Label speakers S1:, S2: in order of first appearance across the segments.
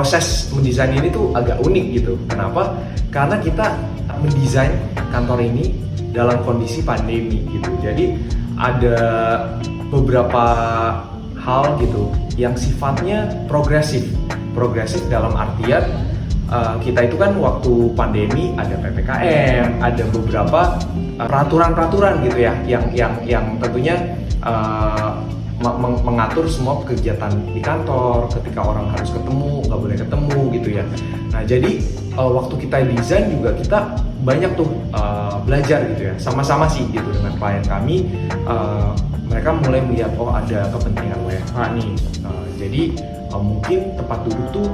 S1: proses mendesain ini tuh agak unik gitu. Kenapa? Karena kita mendesain kantor ini dalam kondisi pandemi gitu. Jadi ada beberapa hal gitu yang sifatnya progresif dalam artian kita itu kan waktu pandemi ada PPKM, ada beberapa peraturan-peraturan gitu ya yang tentunya mengatur semua kegiatan di kantor, ketika orang harus ketemu, nggak boleh ketemu gitu ya. Nah jadi waktu kita desain juga kita banyak tuh belajar gitu ya, sama-sama sih gitu dengan klien kami. Mereka mulai melihat oh ada kepentingan WFH nih, jadi mungkin tempat duduk tuh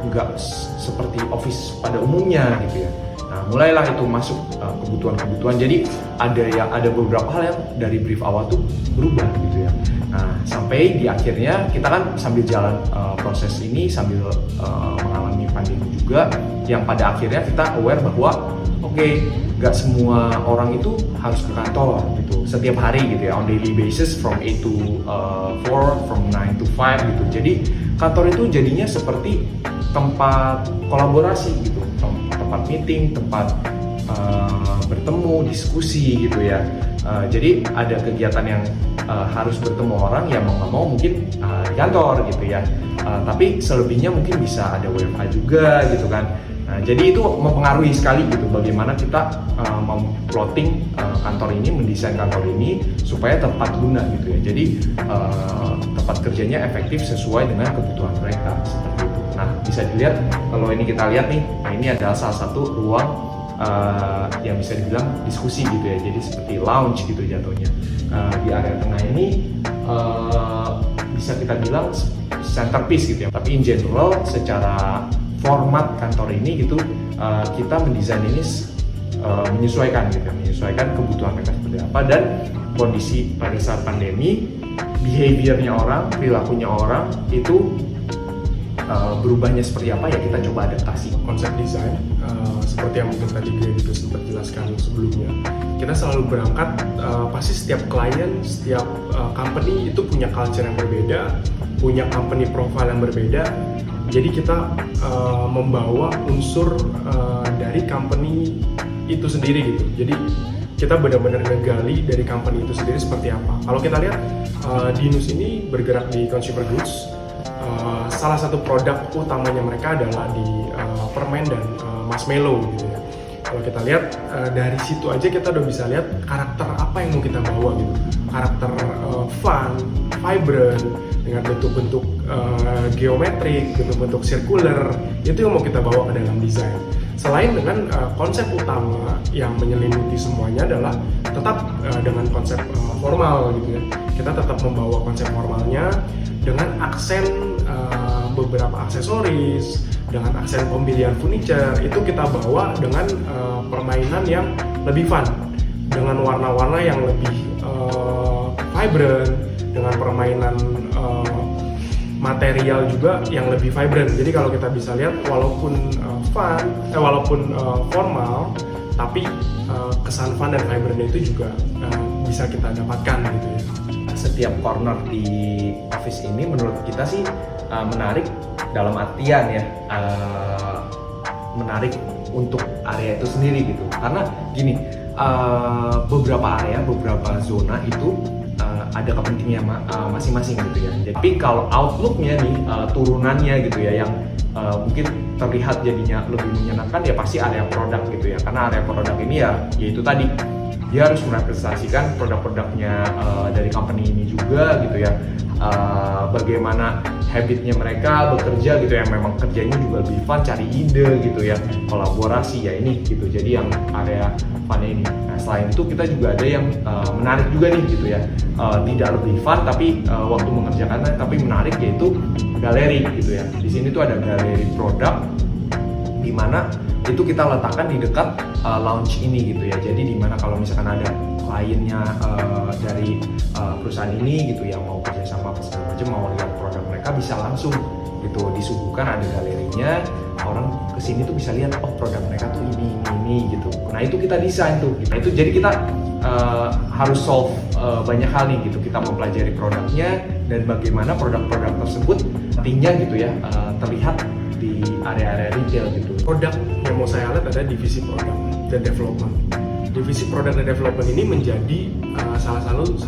S1: nggak seperti office pada umumnya gitu ya. Nah mulailah itu masuk kebutuhan-kebutuhan. Jadi ada beberapa hal yang dari brief awal tuh berubah gitu ya. Nah sampai di akhirnya kita kan sambil jalan proses ini sambil mengalami pandemi juga, yang pada akhirnya kita aware bahwa nggak semua orang itu harus ke kantor gitu setiap hari gitu ya, on daily basis from 8 to 4, from 9 to 5 gitu. Jadi kantor itu jadinya seperti tempat kolaborasi gitu, tempat meeting, tempat bertemu, diskusi gitu ya. Jadi ada kegiatan yang harus bertemu orang ya mau nggak mau mungkin di kantor gitu ya. Tapi selebihnya mungkin bisa ada WFH juga gitu kan. Nah, jadi itu mempengaruhi sekali gitu bagaimana kita memplotting kantor ini, mendesain kantor ini supaya tepat guna gitu ya. Jadi tempat kerjanya efektif sesuai dengan kebutuhan mereka seperti itu. Nah, bisa dilihat kalau ini kita lihat nih, nah ini adalah salah satu ruang yang bisa dibilang diskusi gitu ya. Jadi seperti lounge gitu jatuhnya. Di area tengah ini bisa kita bilang centerpiece gitu ya. Tapi in general secara format kantor ini gitu kita mendesain ini menyesuaikan gitu ya, menyesuaikan kebutuhan mereka seperti apa dan kondisi pada saat pandemi, behaviornya orang, perilakunya orang itu berubahnya seperti apa ya kita coba adaptasi.
S2: Konsep desain seperti yang mungkin tadi Greg itu sempat jelaskan sebelumnya, kita selalu berangkat pasti setiap klien, setiap company itu punya culture yang berbeda, punya company profile yang berbeda. Jadi kita membawa unsur dari company itu sendiri gitu. Jadi kita benar-benar ngegali dari company itu sendiri seperti apa. Kalau kita lihat Dinus ini bergerak di consumer goods. Salah satu produk utamanya mereka adalah di permen dan marshmallow gitu ya. Kalau kita lihat dari situ aja kita udah bisa lihat karakter apa yang mau kita bawa gitu. Karakter fun, vibrant, dengan bentuk-bentuk geometrik, bentuk-bentuk sirkuler, itu yang mau kita bawa ke dalam desain. Selain dengan konsep utama yang menyelimuti semuanya adalah tetap dengan konsep formal gitu ya. Kita tetap membawa konsep formalnya dengan aksen beberapa aksesoris, dengan aksen pemilihan furniture, itu kita bawa dengan permainan yang lebih fun, dengan warna-warna yang lebih vibrant, dengan permainan material juga yang lebih vibrant. Jadi kalau kita bisa lihat walaupun fun, walaupun formal, tapi kesan fun dan vibrant itu juga bisa kita dapatkan gitu ya.
S1: Setiap corner di office ini menurut kita sih menarik dalam artian ya menarik untuk area itu sendiri gitu. Karena gini, beberapa area, beberapa zona itu ada kepentingan masing-masing gitu ya. Jadi kalau outlooknya nih, turunannya gitu ya, yang mungkin terlihat jadinya lebih menyenangkan ya pasti area produk gitu ya. Karena area produk ini ya yaitu tadi dia harus merepresentasikan produk-produknya dari company ini juga gitu ya. Bagaimana habitnya mereka bekerja gitu ya, memang kerjanya juga lebih fun, cari ide gitu ya, kolaborasi ya ini gitu. Jadi yang area fun ini. Nah selain itu kita juga ada yang menarik juga nih gitu ya, tidak lebih fun tapi waktu mengerjakannya tapi menarik, yaitu galeri gitu ya. Di sini tuh ada galeri produk di mana itu kita letakkan di dekat lounge ini gitu ya. Jadi di mana kalau misalkan ada kliennya dari perusahaan ini gitu yang mau kerja sama apa segala macam, mau lihat produk mereka, bisa langsung gitu disuguhkan, ada galerinya, orang kesini tuh bisa lihat oh produk mereka tuh ini gitu. Nah itu kita desain tuh. Nah itu jadi kita harus solve banyak hal nih gitu. Kita mempelajari produknya dan bagaimana produk-produk tersebut nantinya gitu ya terlihat di area-area retail gitu.
S2: Produk yang mau saya lihat ada divisi produk dan development. Divisi produk dan development ini menjadi salah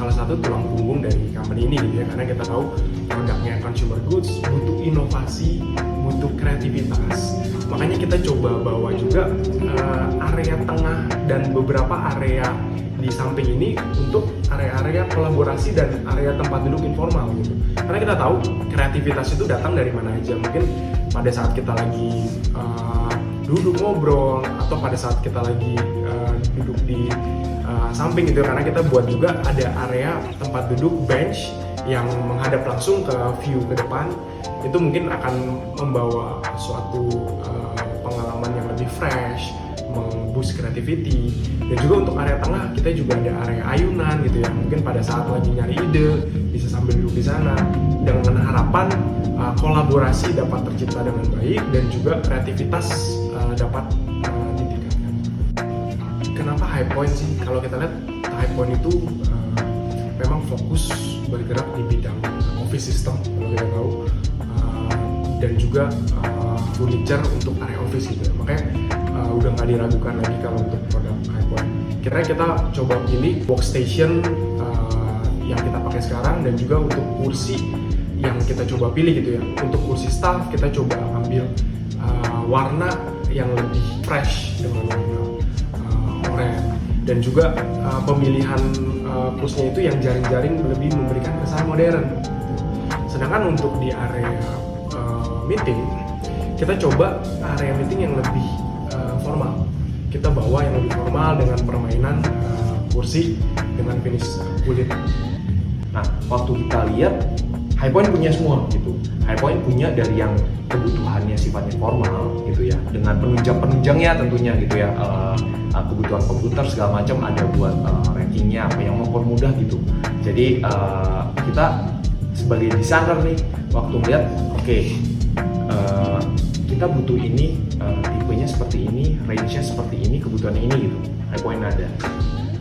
S2: satu tulang punggung dari company ini gitu ya, karena kita tahu produknya consumer goods butuh inovasi, butuh kreativitas. Makanya kita coba bawa juga area tengah dan beberapa area di samping ini untuk area-area kolaborasi dan area tempat duduk informal gitu. Karena kita tahu kreativitas itu datang dari mana aja. Mungkin pada saat kita lagi duduk ngobrol atau pada saat kita lagi duduk di samping gitu, karena kita buat juga ada area tempat duduk bench yang menghadap langsung ke view ke depan. Itu mungkin akan membawa suatu pengalaman yang lebih fresh, memboost creativity. Dan juga untuk area tengah kita juga ada area ayunan gitu ya, mungkin pada saat lagi nyari ide bisa sambil duduk di sana dengan harapan kolaborasi dapat tercipta dengan baik dan juga kreativitas dapat ditingkatkan. Kenapa High Point sih? Kalau kita lihat High Point itu memang fokus bergerak di bidang office system kalau kita tahu, dan juga furniture untuk area office gitu ya. Makanya udah nggak diragukan lagi kalau untuk produk High Point. Kita coba pilih workstation yang kita pakai sekarang, dan juga untuk kursi yang kita coba pilih gitu ya. Untuk kursi staff kita coba ambil warna yang lebih fresh dengan warna oranye, dan juga pemilihan kursinya itu yang jaring-jaring lebih memberikan kesan modern. Sedangkan untuk di area meeting kita coba area meeting yang lebih formal. Kita bawa yang lebih formal dengan permainan kursi dengan finish kulit.
S1: Nah, waktu kita lihat High Point punya semua gitu. High Point punya dari yang kebutuhannya sifatnya formal gitu ya, dengan penunjang-penunjangnya tentunya gitu ya, kebutuhan komputer segala macam ada buat rankingnya apa yang mempermudah gitu. Jadi kita sebagai desainer nih waktu melihat kita butuh ini, tipenya seperti ini, range-nya seperti ini, kebutuhannya ini gitu. High Point ada.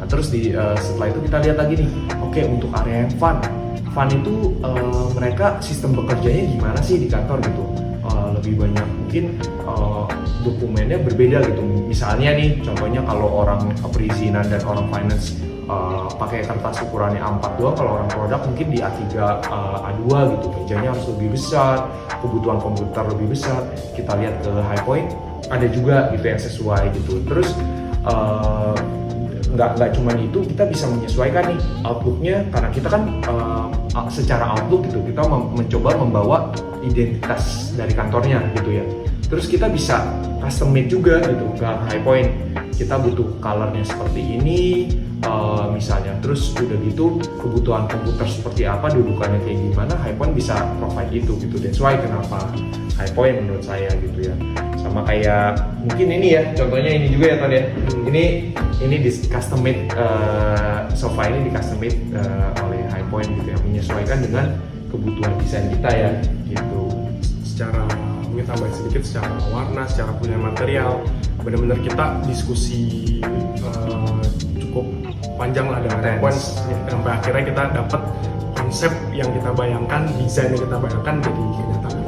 S1: Nah, terus setelah itu kita lihat lagi nih, untuk area yang fun itu mereka sistem bekerjanya gimana sih di kantor gitu. Lebih banyak mungkin dokumennya berbeda gitu. Misalnya nih, contohnya kalau orang perizinan dan orang finance pakai kertas ukurannya A4 doang, kalau orang produk mungkin di A3, A2 gitu. Mejanya harus lebih besar, kebutuhan komputer lebih besar. Kita lihat ke High Point, ada juga gitu yang sesuai gitu. Terus nggak cuma itu, kita bisa menyesuaikan nih outlooknya, karena kita kan secara outlook gitu kita mencoba membawa identitas dari kantornya gitu ya. Terus kita bisa custom made juga gitu ke High Point. Kita butuh colornya seperti ini misalnya, terus udah gitu kebutuhan komputer seperti apa, dudukannya kayak gimana, High Point bisa provide itu gitu. That's why kenapa High Point menurut saya gitu ya. Sama kayak mungkin ini ya, contohnya ini juga ya Ton ya. Ini di custom made, sofa ini di custom made oleh High Point gitu ya, menyesuaikan dengan kebutuhan desain kita ya gitu.
S2: Secara mungkin tambahin sedikit, secara warna, secara pilihan material, benar-benar kita diskusi cukup panjang lah dengan High Point sampai akhirnya kita dapat konsep yang kita bayangkan, desain yang kita bayangkan jadi kenyataan.